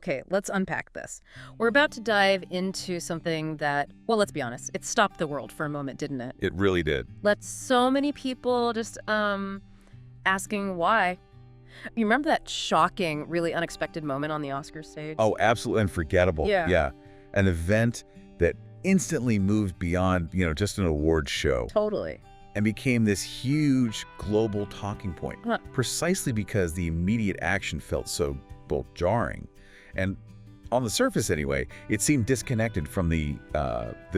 Okay, let's unpack this. We're about to dive into something that, well, let's be honest, it stopped the world for a moment, didn't it? It really did. Let so many people just asking why. You remember that shocking, really unexpected moment on the Oscars stage? Oh, absolutely unforgettable. Yeah. An event that instantly moved beyond, just an awards show. Totally. And became this huge global talking point, Huh. precisely because the immediate action felt so both jarring and, on the surface anyway, it seemed disconnected from the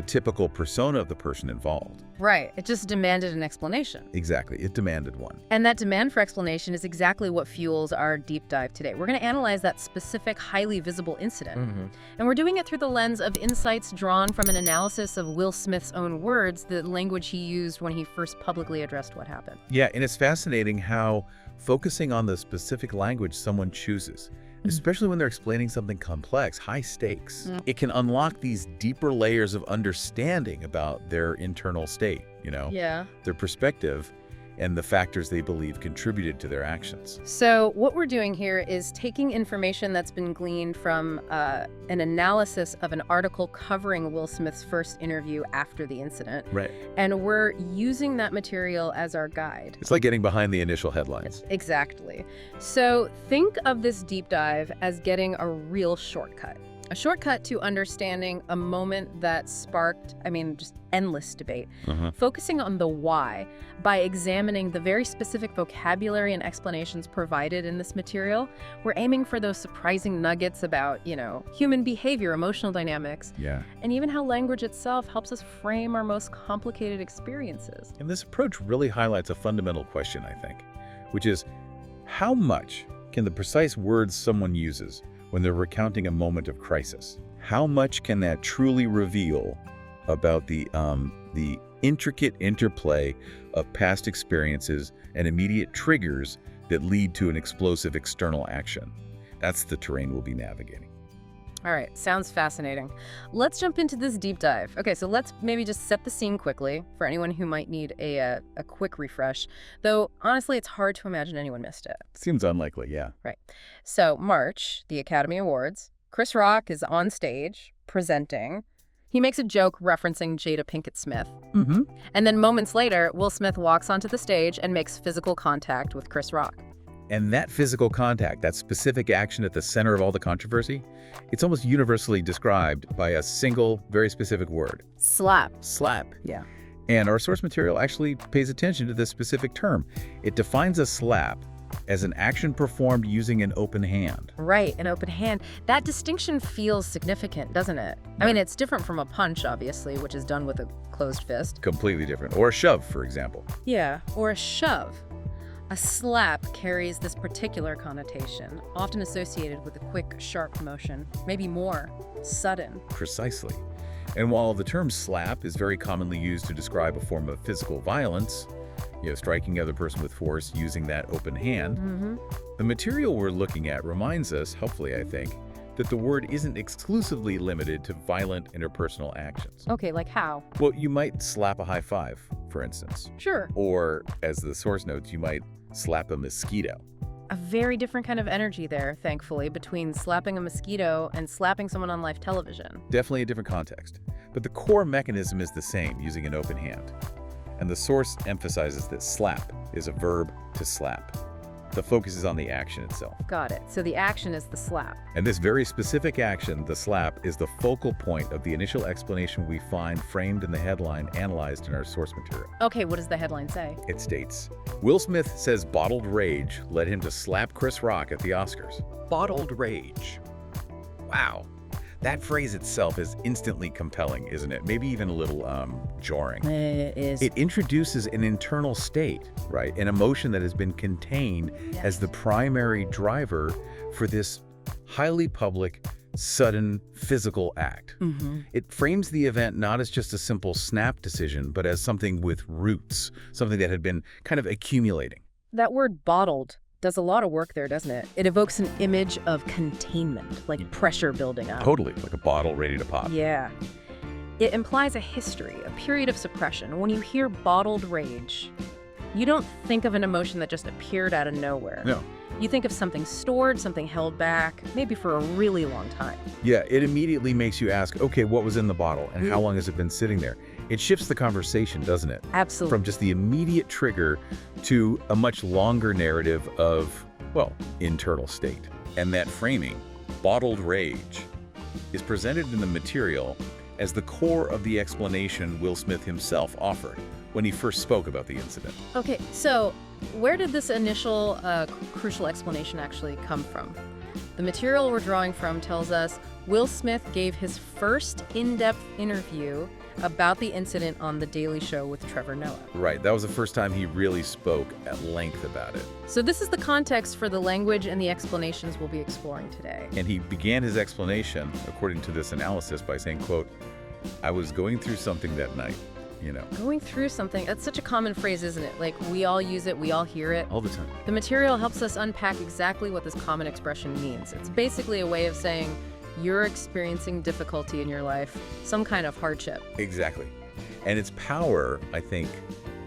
typical persona of the person involved. Right. It just demanded an explanation. Exactly. It demanded one. And that demand for explanation is exactly what fuels our deep dive today. We're going to analyze that specific, highly visible incident. And we're doing it through the lens of insights drawn from an analysis of Will Smith's own words, the language he used when he first publicly addressed what happened. Yeah, and it's fascinating how focusing on the specific language someone chooses, especially when they're explaining something complex, high stakes, it can unlock these deeper layers of understanding about their internal state, Yeah. their perspective, and the factors they believe contributed to their actions. So what we're doing here is taking information that's been gleaned from an analysis of an article covering Will Smith's first interview after the incident. Right. And we're using that material as our guide. It's like getting behind the initial headlines. Exactly. So think of this deep dive as getting a real shortcut. A shortcut to understanding a moment that sparked, just endless debate, focusing on the why by examining the very specific vocabulary and explanations provided in this material. We're aiming for those surprising nuggets about, human behavior, emotional dynamics, and even how language itself helps us frame our most complicated experiences. And this approach really highlights a fundamental question, I think, which is how much can the precise words someone uses when they're recounting a moment of crisis? How much can that truly reveal about the intricate interplay of past experiences and immediate triggers that lead to an explosive external action? That's the terrain we'll be navigating. All right, sounds fascinating. Let's jump into this deep dive. Okay, so let's maybe just set the scene quickly for anyone who might need a quick refresh. Though, honestly, it's hard to imagine anyone missed it. Seems unlikely, yeah. Right. So, March, the Academy Awards, Chris Rock is on stage presenting. He makes a joke referencing Jada Pinkett Smith. And then moments later, Will Smith walks onto the stage and makes physical contact with Chris Rock. And that physical contact, that specific action at the center of all the controversy, it's almost universally described by a single, very specific word. Slap. Slap. Yeah. And our source material actually pays attention to this specific term. It defines a slap as an action performed using an open hand. Right, an open hand. That distinction feels significant, doesn't it? It's different from a punch, obviously, which is done with a closed fist. Completely different. Or a shove, for example. Yeah, or a shove. A slap carries this particular connotation, often associated with a quick, sharp motion, maybe more sudden. Precisely. And while the term slap is very commonly used to describe a form of physical violence, striking the other person with force using that open hand, the material we're looking at reminds us, hopefully I think, that the word isn't exclusively limited to violent interpersonal actions. Okay, like how? Well, you might slap a high five, for instance. Sure. Or, as the source notes, you might slap a mosquito. A very different kind of energy there, thankfully, between slapping a mosquito and slapping someone on live television. Definitely a different context. But the core mechanism is the same, using an open hand. And the source emphasizes that slap is a verb to slap. The focus is on the action itself. Got it. So the action is the slap. And this very specific action, the slap, is the focal point of the initial explanation we find framed in the headline analyzed in our source material. Okay, what does the headline say? It states, Will Smith says bottled rage led him to slap Chris Rock at the Oscars. Bottled rage. Wow. That phrase itself is instantly compelling, isn't it? Maybe even a little jarring. It is. It introduces an internal state, right? An emotion that has been contained as the primary driver for this highly public, sudden physical act. It frames the event not as just a simple snap decision, but as something with roots, something that had been kind of accumulating. That word bottled does a lot of work there, doesn't it? It evokes an image of containment, like pressure building up. Totally, like a bottle ready to pop. Yeah. It implies a history, a period of suppression. When you hear bottled rage, you don't think of an emotion that just appeared out of nowhere. No. You think of something stored, something held back, maybe for a really long time. Yeah, it immediately makes you ask, okay, what was in the bottle and how long has it been sitting there? It shifts the conversation, doesn't it? Absolutely. From just the immediate trigger to a much longer narrative of, well, internal state. And that framing, bottled rage, is presented in the material as the core of the explanation Will Smith himself offered when he first spoke about the incident. Okay, so where did this initial crucial explanation actually come from? The material we're drawing from tells us Will Smith gave his first in-depth interview about the incident on The Daily Show with Trevor Noah. Right, that was the first time he really spoke at length about it. So this is the context for the language and the explanations we'll be exploring today. And he began his explanation, according to this analysis, by saying, quote, "I was going through something that night." Going through something, that's such a common phrase, isn't it? Like, we all use it, we all hear it. All the time. The material helps us unpack exactly what this common expression means. It's basically a way of saying you're experiencing difficulty in your life, some kind of hardship. Exactly. And its power, I think,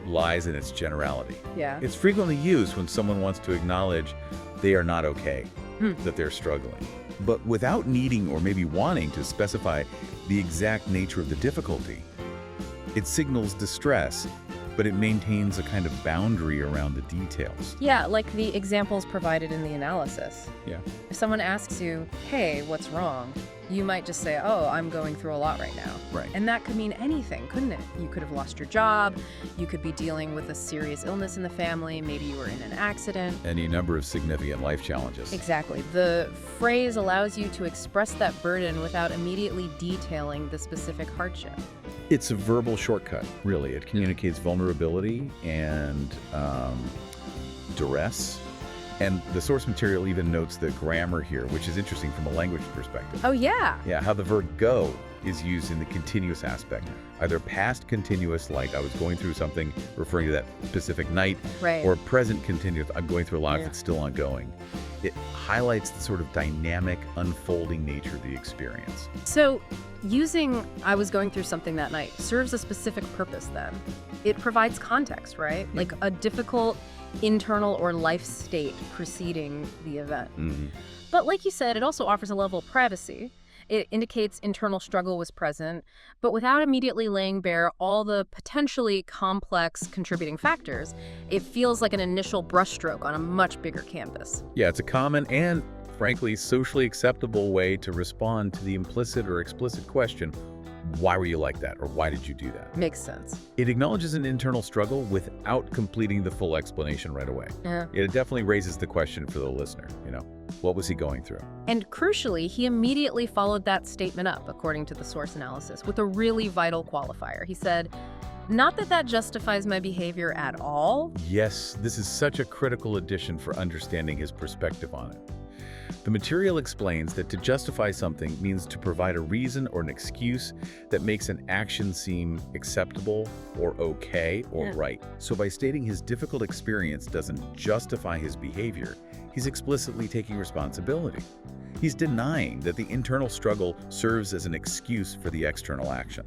lies in its generality. Yeah. It's frequently used when someone wants to acknowledge they are not okay, that they're struggling. But without needing or maybe wanting to specify the exact nature of the difficulty. It signals distress, but it maintains a kind of boundary around the details. Yeah, like the examples provided in the analysis. Yeah. If someone asks you, hey, what's wrong? You might just say, oh, I'm going through a lot right now. Right. And that could mean anything, couldn't it? You could have lost your job. You could be dealing with a serious illness in the family. Maybe you were in an accident. Any number of significant life challenges. Exactly. The phrase allows you to express that burden without immediately detailing the specific hardship. It's a verbal shortcut, really. It communicates vulnerability and duress. And the source material even notes the grammar here, which is interesting from a language perspective. Oh, yeah. Yeah, how the verb go is used in the continuous aspect. Either past continuous, like I was going through something, referring to that specific night, Right. or present continuous, I'm going through a life that's still ongoing. It highlights the sort of dynamic, unfolding nature of the experience. So using I was going through something that night serves a specific purpose then. It provides context, right? Like a difficult internal or life state preceding the event. But like you said, it also offers a level of privacy. It indicates internal struggle was present, but without immediately laying bare all the potentially complex contributing factors. It feels like an initial brushstroke on a much bigger canvas. Yeah, it's a common and, frankly, socially acceptable way to respond to the implicit or explicit question, why were you like that? Or why did you do that? Makes sense. It acknowledges an internal struggle without completing the full explanation right away. Yeah. It definitely raises the question for the listener, what was he going through? And crucially, he immediately followed that statement up, according to the source analysis, with a really vital qualifier. He said, not that that justifies my behavior at all. Yes, this is such a critical addition for understanding his perspective on it. The material explains that to justify something means to provide a reason or an excuse that makes an action seem acceptable or okay or right. So by stating his difficult experience doesn't justify his behavior, he's explicitly taking responsibility. He's denying that the internal struggle serves as an excuse for the external action.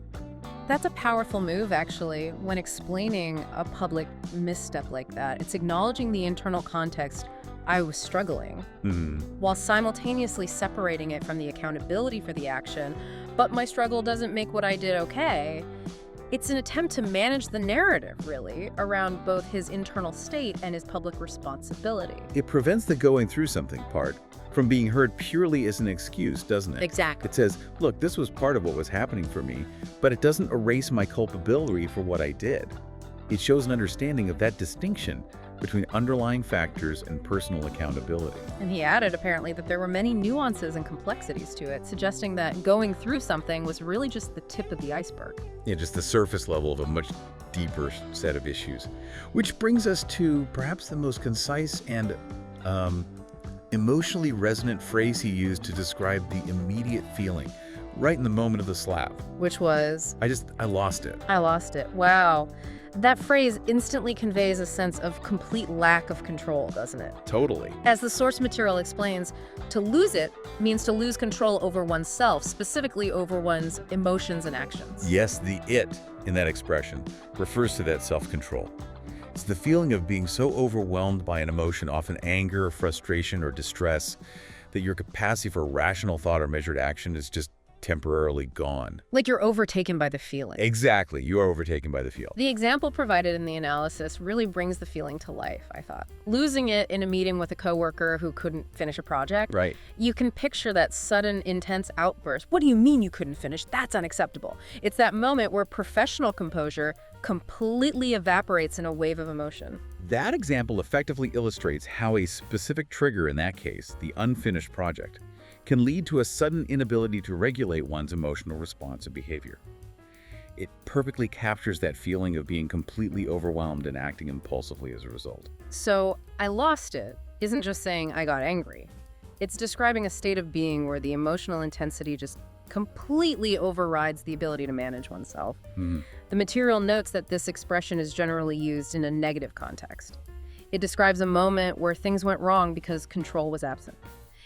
That's a powerful move, actually, when explaining a public misstep like that. It's acknowledging the internal context. I was struggling, while simultaneously separating it from the accountability for the action, but my struggle doesn't make what I did okay. It's an attempt to manage the narrative, really, around both his internal state and his public responsibility. It prevents the going through something part from being heard purely as an excuse, doesn't it? Exactly. It says, look, this was part of what was happening for me, but it doesn't erase my culpability for what I did. It shows an understanding of that distinction between underlying factors and personal accountability. And he added, apparently, that there were many nuances and complexities to it, suggesting that going through something was really just the tip of the iceberg. Yeah, just the surface level of a much deeper set of issues. Which brings us to perhaps the most concise and emotionally resonant phrase he used to describe the immediate feeling, right in the moment of the slap. Which was? I lost it. I lost it. Wow. That phrase instantly conveys a sense of complete lack of control, doesn't it? Totally. As the source material explains, to lose it means to lose control over oneself, specifically over one's emotions and actions. Yes, the it in that expression refers to that self-control. It's the feeling of being so overwhelmed by an emotion, often anger, frustration, or distress, that your capacity for rational thought or measured action is just temporarily gone. Like you're overtaken by the feeling. Exactly. You are overtaken by the feel. The example provided in the analysis really brings the feeling to life, I thought. Losing it in a meeting with a coworker who couldn't finish a project. Right. You can picture that sudden, intense outburst. What do you mean you couldn't finish? That's unacceptable. It's that moment where professional composure completely evaporates in a wave of emotion. That example effectively illustrates how a specific trigger, in that case, the unfinished project, can lead to a sudden inability to regulate one's emotional response and behavior. It perfectly captures that feeling of being completely overwhelmed and acting impulsively as a result. So, I lost it isn't just saying I got angry. It's describing a state of being where the emotional intensity just completely overrides the ability to manage oneself. The material notes that this expression is generally used in a negative context. It describes a moment where things went wrong because control was absent.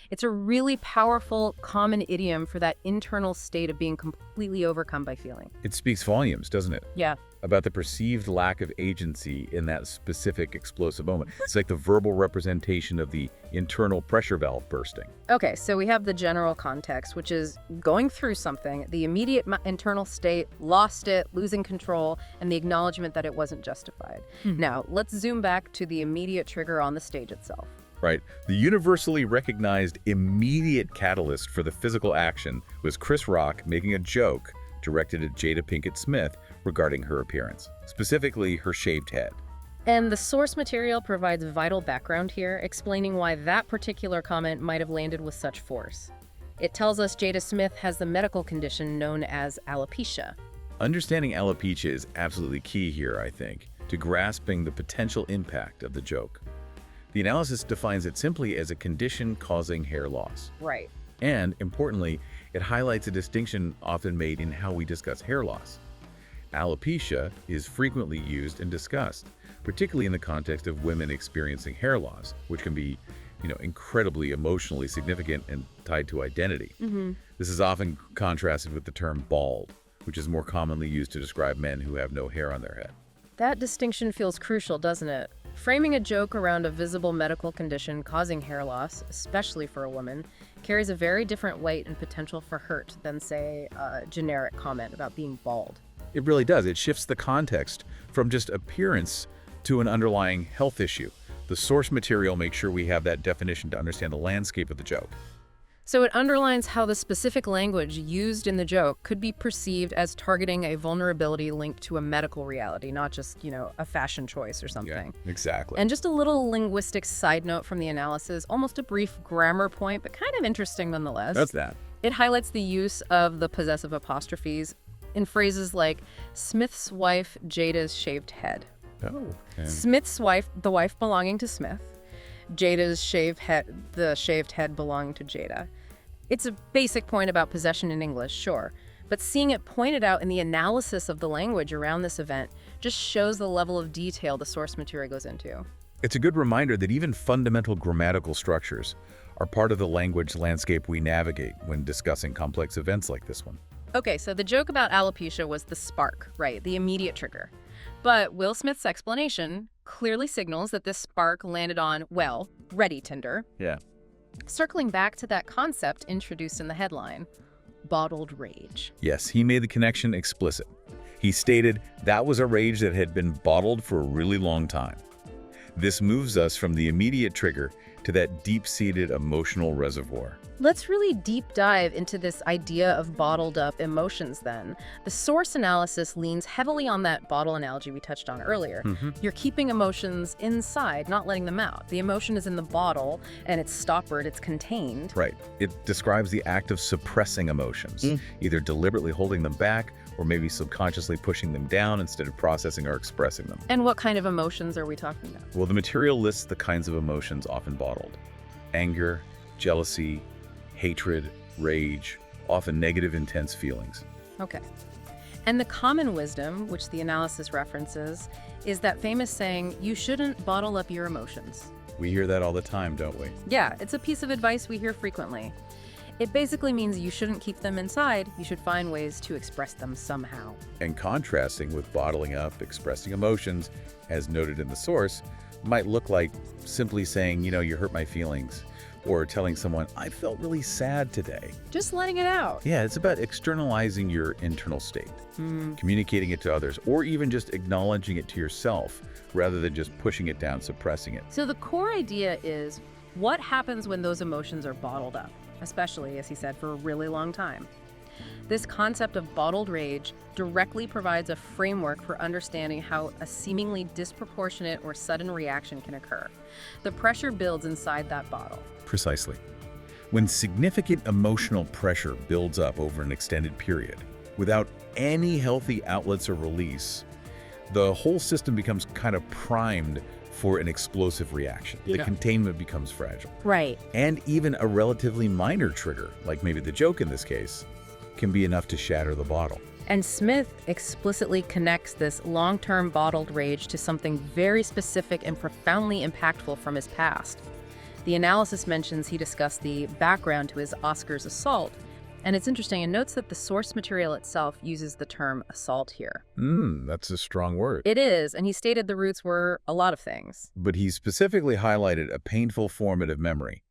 It's a really powerful, common idiom for that internal state of being completely overcome by feeling. It speaks volumes, doesn't it? Yeah. About the perceived lack of agency in that specific explosive moment. It's like the verbal representation of the internal pressure valve bursting. Okay, so we have the general context, which is going through something, the immediate internal state, lost it, losing control, and the acknowledgement that it wasn't justified. Now, let's zoom back to the immediate trigger on the stage itself. Right. The universally recognized immediate catalyst for the physical action was Chris Rock making a joke directed at Jada Pinkett Smith regarding her appearance, specifically her shaved head. And the source material provides vital background here, explaining why that particular comment might have landed with such force. It tells us Jada Smith has the medical condition known as alopecia. Understanding alopecia is absolutely key here, I think, to grasping the potential impact of the joke. The analysis defines it simply as a condition causing hair loss. Right. And, importantly, it highlights a distinction often made in how we discuss hair loss. Alopecia is frequently used and discussed, particularly in the context of women experiencing hair loss, which can be, incredibly emotionally significant and tied to identity. This is often contrasted with the term bald, which is more commonly used to describe men who have no hair on their head. That distinction feels crucial, doesn't it? Framing a joke around a visible medical condition causing hair loss, especially for a woman, carries a very different weight and potential for hurt than, say, a generic comment about being bald. It really does. It shifts the context from just appearance to an underlying health issue. The source material makes sure we have that definition to understand the landscape of the joke. So it underlines how the specific language used in the joke could be perceived as targeting a vulnerability linked to a medical reality, not just, a fashion choice or something. Yeah, exactly. And just a little linguistic side note from the analysis, almost a brief grammar point, but kind of interesting nonetheless. That's that. It highlights the use of the possessive apostrophes in phrases like Smith's wife, Jada's shaved head. Oh, okay. Smith's wife, the wife belonging to Smith. Jada's shaved head, the shaved head belonging to Jada. It's a basic point about possession in English, sure, but seeing it pointed out in the analysis of the language around this event just shows the level of detail the source material goes into. It's a good reminder that even fundamental grammatical structures are part of the language landscape we navigate when discussing complex events like this one. Okay, so the joke about alopecia was the spark, right? The immediate trigger. But Will Smith's explanation clearly signals that this spark landed on, well, ready tinder. Yeah. Circling back to that concept introduced in the headline, bottled rage. Yes, he made the connection explicit. He stated that was a rage that had been bottled for a really long time. This moves us from the immediate trigger to that deep-seated emotional reservoir. Let's really deep dive into this idea of bottled up emotions then. The source analysis leans heavily on that bottle analogy we touched on earlier. You're keeping emotions inside, not letting them out. The emotion is in the bottle and it's stoppered, it's contained. Right. It describes the act of suppressing emotions, either deliberately holding them back or maybe subconsciously pushing them down instead of processing or expressing them. And what kind of emotions are we talking about? Well, the material lists the kinds of emotions often bottled: anger, jealousy, hatred, rage, often negative, intense feelings. Okay. And the common wisdom, which the analysis references, is that famous saying, you shouldn't bottle up your emotions. We hear that all the time, don't we? Yeah, it's a piece of advice we hear frequently. It basically means you shouldn't keep them inside. You should find ways to express them somehow. And contrasting with bottling up, expressing emotions, as noted in the source, might look like simply saying, you hurt my feelings, or telling someone, I felt really sad today. Just letting it out. Yeah, it's about externalizing your internal state, communicating it to others, or even just acknowledging it to yourself rather than just pushing it down, suppressing it. So the core idea is, what happens when those emotions are bottled up, especially, as he said, for a really long time? This concept of bottled rage directly provides a framework for understanding how a seemingly disproportionate or sudden reaction can occur. The pressure builds inside that bottle. Precisely. When significant emotional pressure builds up over an extended period, without any healthy outlets or release, the whole system becomes kind of primed for an explosive reaction. The containment becomes fragile. Right. And even a relatively minor trigger, like maybe the joke in this case, can be enough to shatter the bottle. And Smith explicitly connects this long-term bottled rage to something very specific and profoundly impactful from his past. The analysis mentions he discussed the background to his Oscar's assault, and it's interesting, and notes that the source material itself uses the term assault here. That's a strong word. It is, and he stated the roots were a lot of things. But he specifically highlighted a painful formative memory,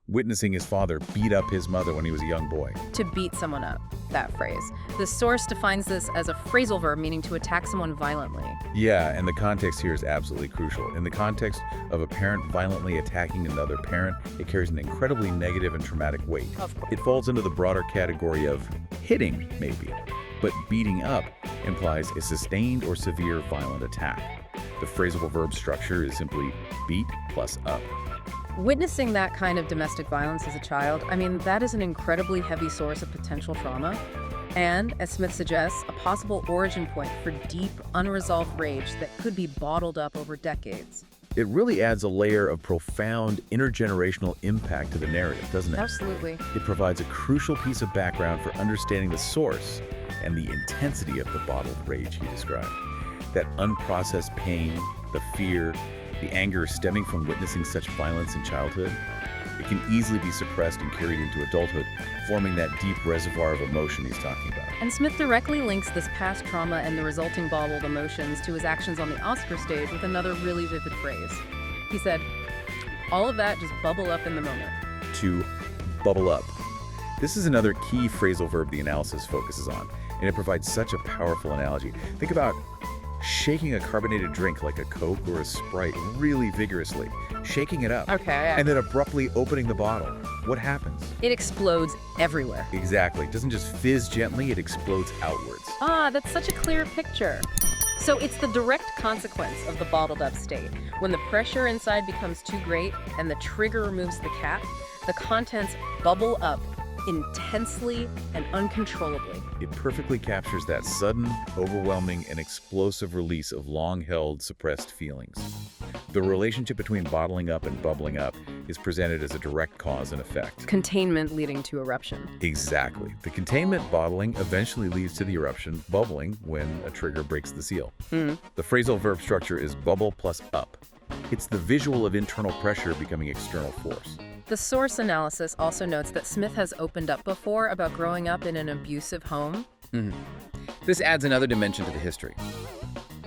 witnessing his father beat up his mother when he was a young boy. To beat someone up, that phrase. The source defines this as a phrasal verb, meaning to attack someone violently. Yeah, and the context here is absolutely crucial. In the context of a parent violently attacking another parent, it carries an incredibly negative and traumatic weight. Of course. It falls into the broader category of hitting, maybe, but beating up implies a sustained or severe violent attack. The phrasal verb structure is simply beat plus up. Witnessing that kind of domestic violence as a child, that is an incredibly heavy source of potential trauma. And, as Smith suggests, a possible origin point for deep, unresolved rage that could be bottled up over decades. It really adds a layer of profound intergenerational impact to the narrative, doesn't it? Absolutely. It provides a crucial piece of background for understanding the source and the intensity of the bottled rage he described. That unprocessed pain, the fear, the anger stemming from witnessing such violence in childhood, it can easily be suppressed and carried into adulthood, forming that deep reservoir of emotion he's talking about. And Smith directly links this past trauma and the resulting bottled emotions to his actions on the Oscar stage with another really vivid phrase. He said, all of that just bubble up in the moment. To bubble up. This is another key phrasal verb the analysis focuses on, and it provides such a powerful analogy. Think about shaking a carbonated drink like a Coke or a Sprite really vigorously, shaking it up, and then abruptly opening the bottle. What happens? It explodes everywhere. Exactly. It doesn't just fizz gently, it explodes outwards. That's such a clear picture. So it's the direct consequence of the bottled up state. When the pressure inside becomes too great and the trigger removes the cap, the contents bubble up intensely and uncontrollably. It perfectly captures that sudden, overwhelming, and explosive release of long-held, suppressed feelings. The relationship between bottling up and bubbling up is presented as a direct cause and effect. Containment leading to eruption. Exactly. The containment bottling eventually leads to the eruption bubbling when a trigger breaks the seal. The phrasal verb structure is bubble plus up. It's the visual of internal pressure becoming external force. The source analysis also notes that Smith has opened up before about growing up in an abusive home. This adds another dimension to the history.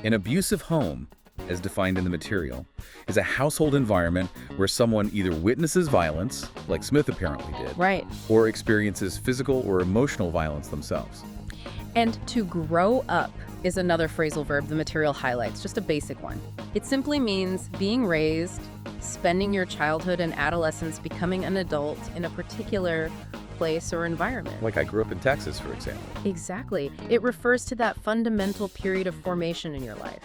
An abusive home, as defined in the material, is a household environment where someone either witnesses violence, like Smith apparently did, Right. or experiences physical or emotional violence themselves. And to grow up is another phrasal verb the material highlights, just a basic one. It simply means being raised, spending your childhood and adolescence becoming an adult in a particular place or environment. Like I grew up in Texas, for example. Exactly. It refers to that fundamental period of formation in your life.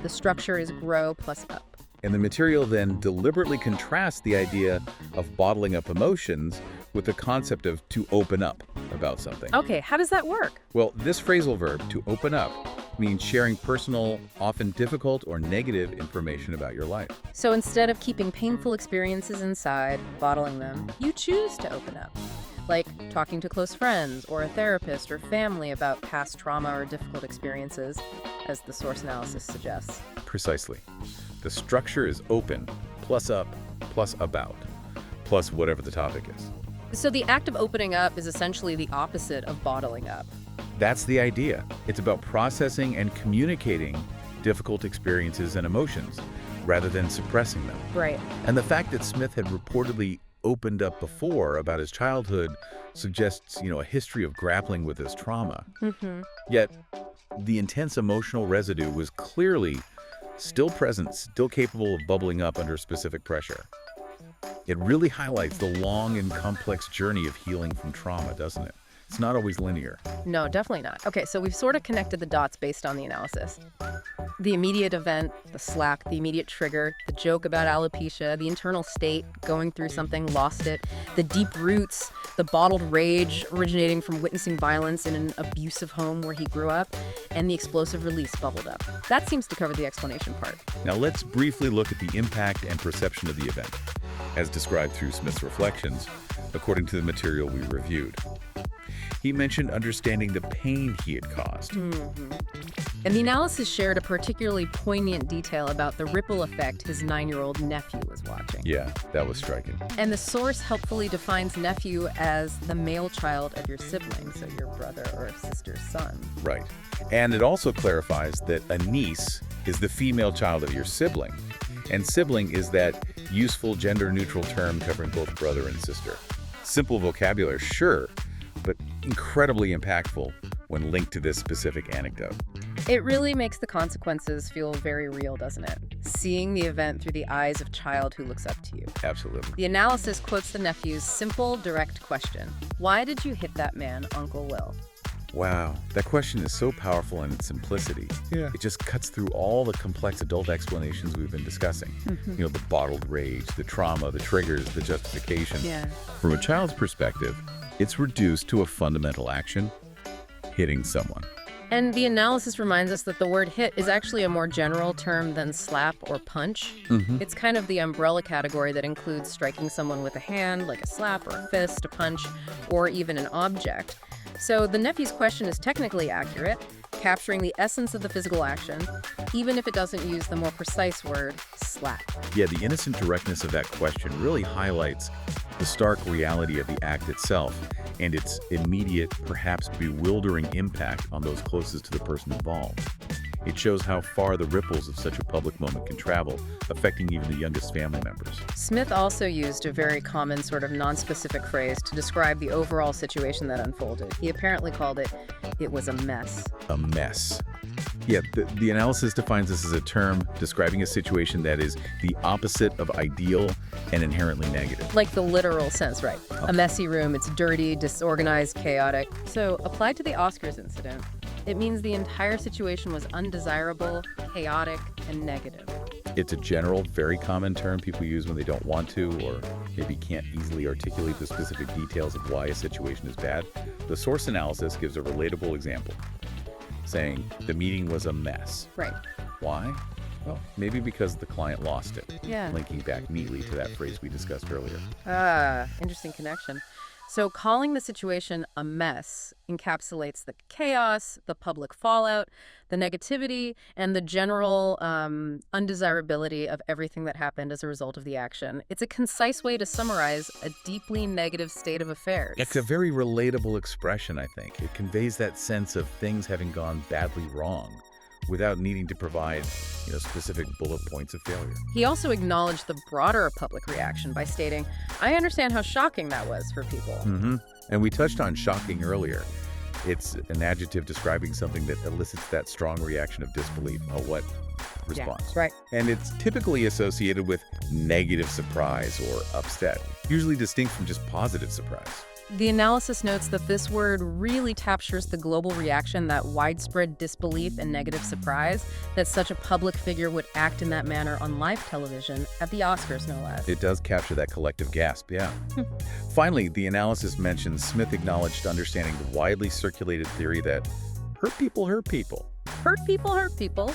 The structure is grow plus up. And the material then deliberately contrasts the idea of bottling up emotions with the concept of to open up about something. Okay, how does that work? Well, this phrasal verb, to open up, means sharing personal, often difficult or negative information about your life. So instead of keeping painful experiences inside, bottling them, you choose to open up. Like talking to close friends or a therapist or family about past trauma or difficult experiences, as the source analysis suggests. Precisely. The structure is open, plus up, plus about, plus whatever the topic is. So the act of opening up is essentially the opposite of bottling up. That's the idea. It's about processing and communicating difficult experiences and emotions rather than suppressing them. Right. And the fact that Smith had reportedly opened up before about his childhood suggests, a history of grappling with his trauma. Yet, the intense emotional residue was clearly still present, still capable of bubbling up under specific pressure. It really highlights the long and complex journey of healing from trauma, doesn't it? It's not always linear. No, definitely not. Okay, so we've sort of connected the dots based on the analysis. The immediate event, the slap, the immediate trigger, the joke about alopecia, the internal state, going through something, lost it, the deep roots, the bottled rage originating from witnessing violence in an abusive home where he grew up, and the explosive release bubbled up. That seems to cover the explanation part. Now let's briefly look at the impact and perception of the event, as described through Smith's reflections, according to the material we reviewed. He mentioned understanding the pain he had caused. And the analysis shared a particularly poignant detail about the ripple effect his 9-year-old nephew was watching. Yeah, that was striking. And the source helpfully defines nephew as the male child of your sibling, so your brother or sister's son. Right. And it also clarifies that a niece is the female child of your sibling, and sibling is that useful gender-neutral term covering both brother and sister. Simple vocabulary, sure, but incredibly impactful when linked to this specific anecdote. It really makes the consequences feel very real, doesn't it? Seeing the event through the eyes of a child who looks up to you. Absolutely. The analysis quotes the nephew's simple, direct question. Why did you hit that man, Uncle Will? Wow, that question is so powerful in its simplicity. Yeah. It just cuts through all the complex adult explanations we've been discussing. The bottled rage, the trauma, the triggers, the justification. Yeah. From a child's perspective, it's reduced to a fundamental action, hitting someone. And the analysis reminds us that the word hit is actually a more general term than slap or punch. It's kind of the umbrella category that includes striking someone with a hand, like a slap or a fist, a punch, or even an object. So the nephew's question is technically accurate, capturing the essence of the physical action, even if it doesn't use the more precise word, slap. Yeah, the innocent directness of that question really highlights the stark reality of the act itself and its immediate, perhaps bewildering impact on those closest to the person involved. It shows how far the ripples of such a public moment can travel, affecting even the youngest family members. Smith also used a very common sort of non-specific phrase to describe the overall situation that unfolded. He apparently called it was a mess. A mess. Yeah, the analysis defines this as a term describing a situation that is the opposite of ideal and inherently negative. Like the literal sense, right? A messy room, it's dirty, disorganized, chaotic. So applied to the Oscars incident, it means the entire situation was undesirable, chaotic, and negative. It's a general, very common term people use when they don't want to or maybe can't easily articulate the specific details of why a situation is bad. The source analysis gives a relatable example, saying the meeting was a mess. Right. Why? Well, maybe because the client lost it. Yeah. Linking back neatly to that phrase we discussed earlier. Interesting connection. So calling the situation a mess encapsulates the chaos, the public fallout, the negativity, and the general undesirability of everything that happened as a result of the action. It's a concise way to summarize a deeply negative state of affairs. It's a very relatable expression, I think. It conveys that sense of things having gone badly wrong without needing to provide, specific bullet points of failure. He also acknowledged the broader public reaction by stating, "I understand how shocking that was for people." And we touched on shocking earlier. It's an adjective describing something that elicits that strong reaction of disbelief, a what response. Yeah, right. And it's typically associated with negative surprise or upset, usually distinct from just positive surprise. The analysis notes that this word really captures the global reaction, that widespread disbelief and negative surprise, that such a public figure would act in that manner on live television, at the Oscars no less. It does capture that collective gasp, yeah. Finally, the analysis mentions Smith acknowledged understanding the widely circulated theory that hurt people hurt people. Hurt people hurt people.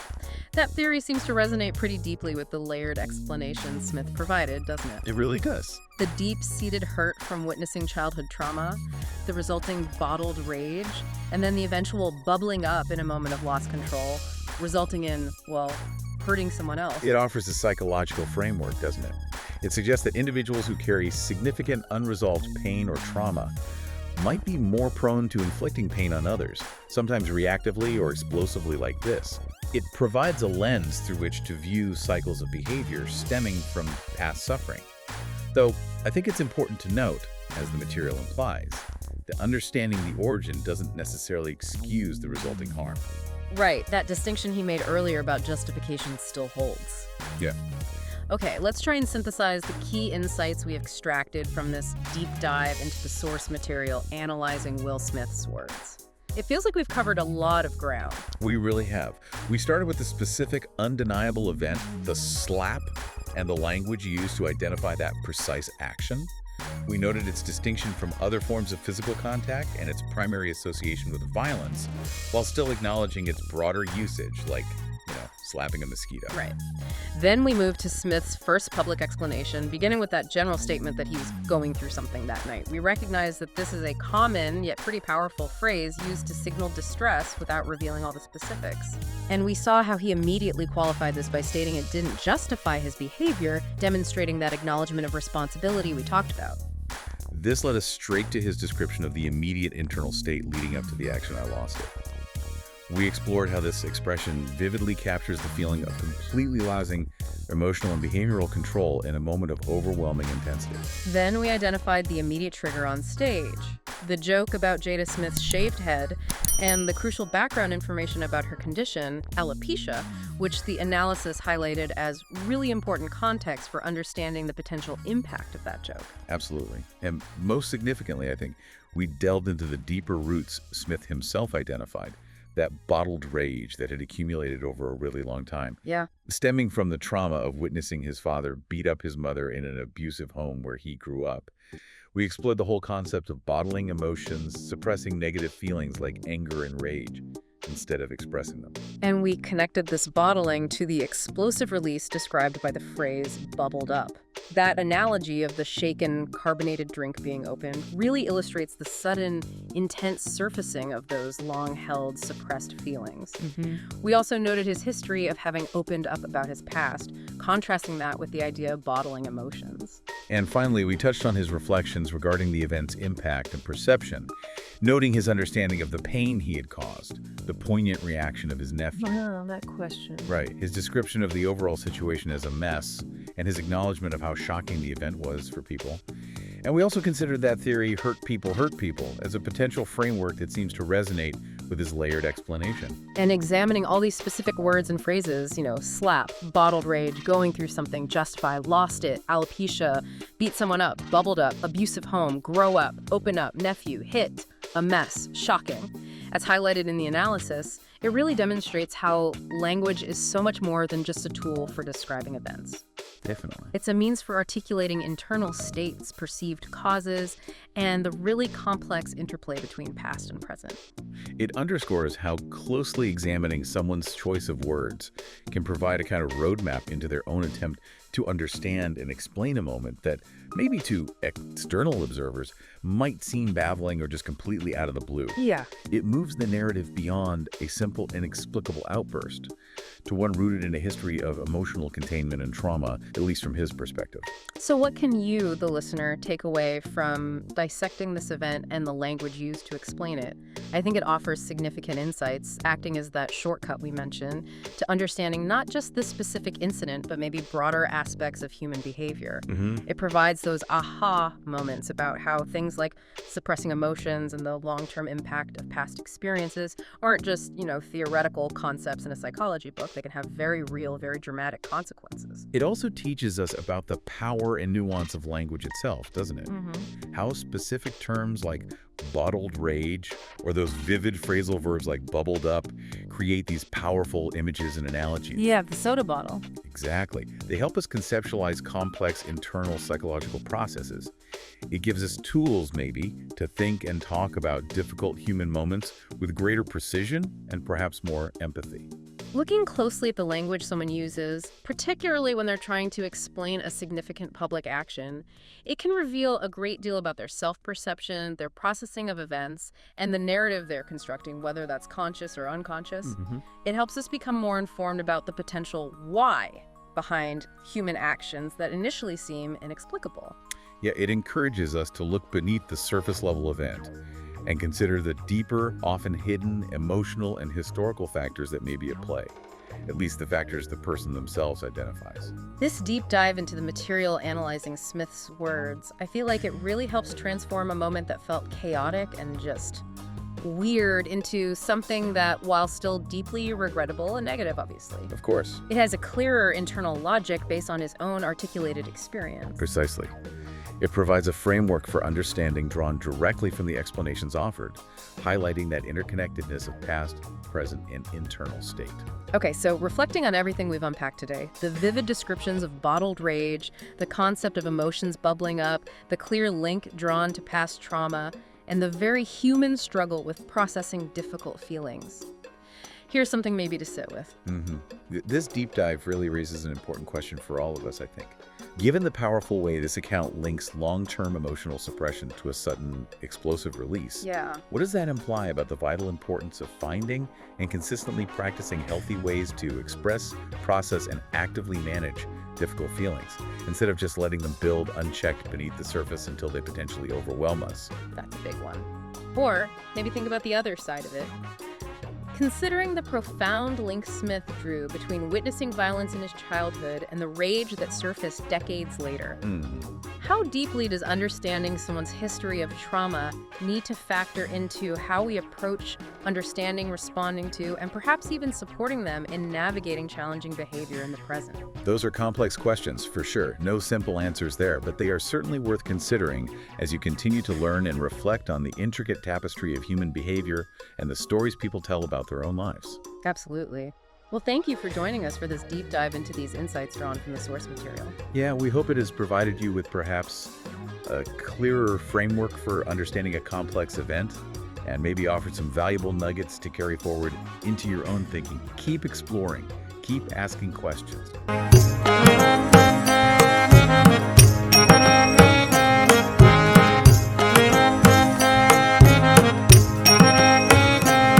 That theory seems to resonate pretty deeply with the layered explanation Smith provided, doesn't it? It really does. The deep-seated hurt from witnessing childhood trauma, the resulting bottled rage, and then the eventual bubbling up in a moment of lost control, resulting in, hurting someone else. It offers a psychological framework, doesn't it? It suggests that individuals who carry significant unresolved pain or trauma might be more prone to inflicting pain on others, sometimes reactively or explosively like this. It provides a lens through which to view cycles of behavior stemming from past suffering. Though, I think it's important to note, as the material implies, that understanding the origin doesn't necessarily excuse the resulting harm. Right, that distinction he made earlier about justification still holds. Yeah. Okay, let's try and synthesize the key insights we extracted from this deep dive into the source material analyzing Will Smith's words. It feels like we've covered a lot of ground. We really have. We started with the specific, undeniable event, the slap, and the language used to identify that precise action. We noted its distinction from other forms of physical contact and its primary association with violence, while still acknowledging its broader usage, like, slapping a mosquito. Right. Then we moved to Smith's first public explanation, beginning with that general statement that he was going through something that night. We recognize that this is a common, yet pretty powerful phrase used to signal distress without revealing all the specifics. And we saw how he immediately qualified this by stating it didn't justify his behavior, demonstrating that acknowledgement of responsibility we talked about. This led us straight to his description of the immediate internal state leading up to the action I lost it. We explored how this expression vividly captures the feeling of completely losing emotional and behavioral control in a moment of overwhelming intensity. Then we identified the immediate trigger on stage, the joke about Jada Smith's shaved head, and the crucial background information about her condition, alopecia, which the analysis highlighted as really important context for understanding the potential impact of that joke. Absolutely. And most significantly, I think, we delved into the deeper roots Smith himself identified, that bottled rage that had accumulated over a really long time. Yeah. Stemming from the trauma of witnessing his father beat up his mother in an abusive home where he grew up. We explored the whole concept of bottling emotions, suppressing negative feelings like anger and rage, instead of expressing them. And we connected this bottling to the explosive release described by the phrase bubbled up. That analogy of the shaken, carbonated drink being opened really illustrates the sudden, intense surfacing of those long-held, suppressed feelings. We also noted his history of having opened up about his past, contrasting that with the idea of bottling emotions. And finally, we touched on his reflections regarding the event's impact and perception, noting his understanding of the pain he had caused, the poignant reaction of his nephew. Oh, that question. Right, his description of the overall situation as a mess, and his acknowledgement of how shocking the event was for people. And we also considered that theory, hurt people, as a potential framework that seems to resonate with his layered explanation. And examining all these specific words and phrases, slap, bottled rage, going through something, justify, lost it, alopecia, beat someone up, bubbled up, abusive home, grow up, open up, nephew, hit, a mess, shocking. As highlighted in the analysis, it really demonstrates how language is so much more than just a tool for describing events. Definitely. It's a means for articulating internal states, perceived causes, and the really complex interplay between past and present. It underscores how closely examining someone's choice of words can provide a kind of roadmap into their own attempt to understand and explain a moment that maybe to external observers might seem baffling or just completely out of the blue. Yeah. It moves the narrative beyond a simple, inexplicable outburst to one rooted in a history of emotional containment and trauma, at least from his perspective. So what can you, the listener, take away from dissecting this event and the language used to explain it? I think it offers significant insights, acting as that shortcut we mentioned, to understanding not just this specific incident, but maybe broader aspects of human behavior. It provides those aha moments about how things like suppressing emotions and the long-term impact of past experiences aren't just, theoretical concepts in a psychology book. They can have very real, very dramatic consequences. It also teaches us about the power and nuance of language itself, doesn't it? How specific terms like bottled rage or those vivid phrasal verbs like bubbled up create these powerful images and analogies. Yeah, the soda bottle. Exactly. They help us conceptualize complex internal psychological processes. It gives us tools, maybe, to think and talk about difficult human moments with greater precision and perhaps more empathy. Looking closely at the language someone uses, particularly when they're trying to explain a significant public action, it can reveal a great deal about their self-perception, their processing of events, and the narrative they're constructing, whether that's conscious or unconscious. It helps us become more informed about the potential why behind human actions that initially seem inexplicable. Yeah, it encourages us to look beneath the surface level event and consider the deeper, often hidden, emotional and historical factors that may be at play, at least the factors the person themselves identifies. This deep dive into the material analyzing Smith's words, I feel like it really helps transform a moment that felt chaotic and just weird into something that, while still deeply regrettable and negative, obviously, Of course. it has a clearer internal logic based on his own articulated experience. Precisely. It provides a framework for understanding drawn directly from the explanations offered, highlighting that interconnectedness of past, present, and internal state. Okay, so reflecting on everything we've unpacked today, the vivid descriptions of bottled rage, the concept of emotions bubbling up, the clear link drawn to past trauma, and the very human struggle with processing difficult feelings. Here's something maybe to sit with. This deep dive really raises an important question for all of us, I think. Given the powerful way this account links long-term emotional suppression to a sudden explosive release, Yeah. what does that imply about the vital importance of finding and consistently practicing healthy ways to express, process, and actively manage difficult feelings, instead of just letting them build unchecked beneath the surface until they potentially overwhelm us? That's a big one. Or maybe think about the other side of it. Considering the profound link Smith drew between witnessing violence in his childhood and the rage that surfaced decades later, how deeply does understanding someone's history of trauma need to factor into how we approach understanding, responding to, and perhaps even supporting them in navigating challenging behavior in the present? Those are complex questions, for sure. No simple answers there, but they are certainly worth considering as you continue to learn and reflect on the intricate tapestry of human behavior and the stories people tell about their own lives. Absolutely. Well, thank you for joining us for this deep dive into these insights drawn from the source material. Yeah, we hope it has provided you with perhaps a clearer framework for understanding a complex event and maybe offered some valuable nuggets to carry forward into your own thinking. Keep exploring. Keep asking questions.